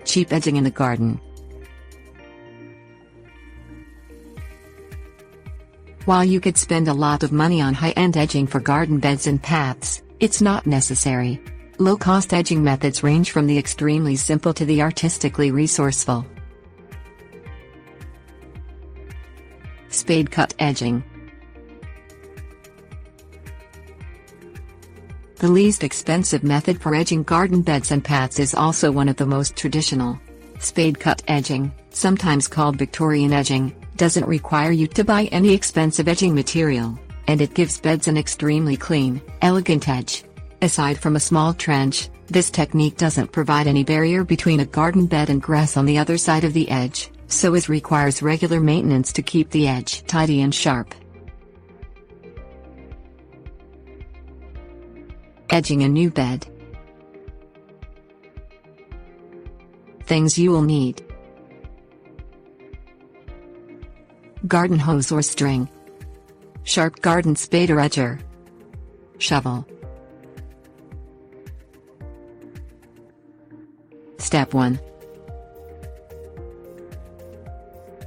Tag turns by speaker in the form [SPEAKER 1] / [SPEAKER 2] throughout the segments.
[SPEAKER 1] Cheap edging in the garden. While you could spend a lot of money on high-end edging for garden beds and paths, it's not necessary. Low-cost edging methods range from the extremely simple to the artistically resourceful. Spade-Cut Edging. The least expensive method for edging garden beds and paths is also one of the most traditional. Spade-cut edging, sometimes called Victorian edging, doesn't require you to buy any expensive edging material, and it gives beds an extremely clean, elegant edge. Aside from a small trench, this technique doesn't provide any barrier between a garden bed and grass on the other side of the edge, so it requires regular maintenance to keep the edge tidy and sharp. Edging a new bed. Things you will need: garden hose or string, sharp garden spade or edger, shovel. Step 1.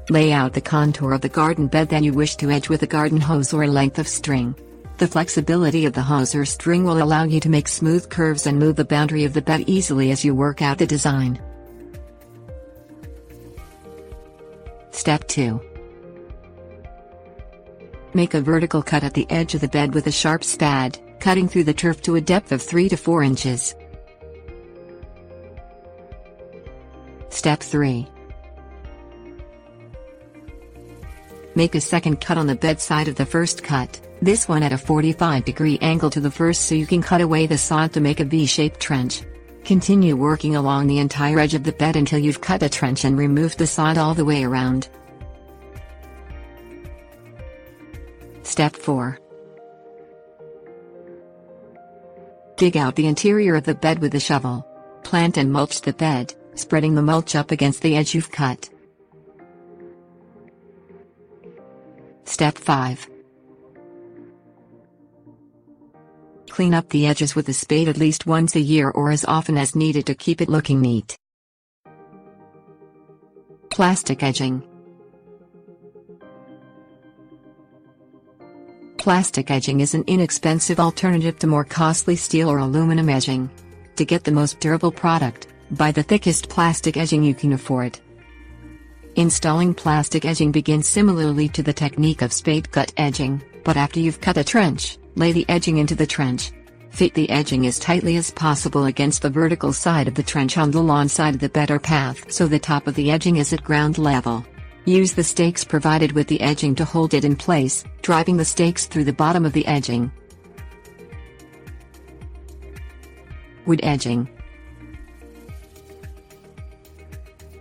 [SPEAKER 1] Lay out the contour of the garden bed that you wish to edge with a garden hose or length of string. The flexibility of the hose or string will allow you to make smooth curves and move the boundary of the bed easily as you work out the design. Step 2. Make a vertical cut at the edge of the bed with a sharp spade, cutting through the turf to a depth of 3 to 4 inches. Step 3. Make a second cut on the bed side of the first cut, this one at a 45-degree angle to the first so you can cut away the sod to make a V-shaped trench. Continue working along the entire edge of the bed until you've cut a trench and removed the sod all the way around. Step 4. Dig out the interior of the bed with a shovel. Plant and mulch the bed, spreading the mulch up against the edge you've cut. Step 5. Clean up the edges with a spade at least once a year or as often as needed to keep it looking neat. Plastic edging. Plastic edging is an inexpensive alternative to more costly steel or aluminum edging. To get the most durable product, buy the thickest plastic edging you can afford. Installing plastic edging begins similarly to the technique of spade-cut edging, but after you've cut a trench, lay the edging into the trench. Fit the edging as tightly as possible against the vertical side of the trench on the lawn side of the bed or path so the top of the edging is at ground level. Use the stakes provided with the edging to hold it in place, driving the stakes through the bottom of the edging. Wood edging.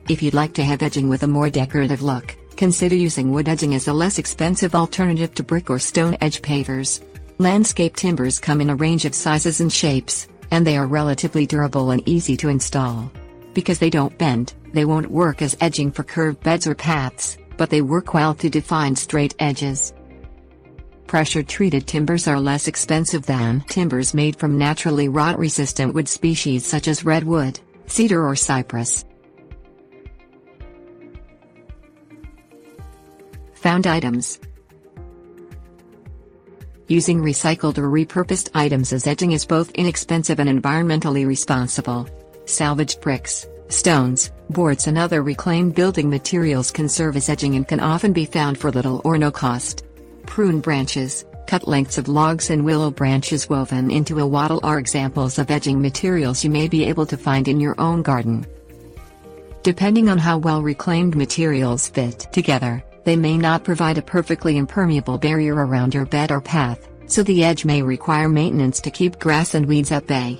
[SPEAKER 1] If you'd like to have edging with a more decorative look, consider using wood edging as a less expensive alternative to brick or stone edge pavers. Landscape timbers come in a range of sizes and shapes, and they are relatively durable and easy to install. Because they don't bend, they won't work as edging for curved beds or paths, but they work well to define straight edges. Pressure-treated timbers are less expensive than timbers made from naturally rot-resistant wood species such as redwood, cedar or cypress. Found items. Using recycled or repurposed items as edging is both inexpensive and environmentally responsible. Salvaged bricks, stones, boards and other reclaimed building materials can serve as edging and can often be found for little or no cost. Prune branches, cut lengths of logs and willow branches woven into a wattle are examples of edging materials you may be able to find in your own garden. Depending on how well reclaimed materials fit together, they may not provide a perfectly impermeable barrier around your bed or path, so the edge may require maintenance to keep grass and weeds at bay.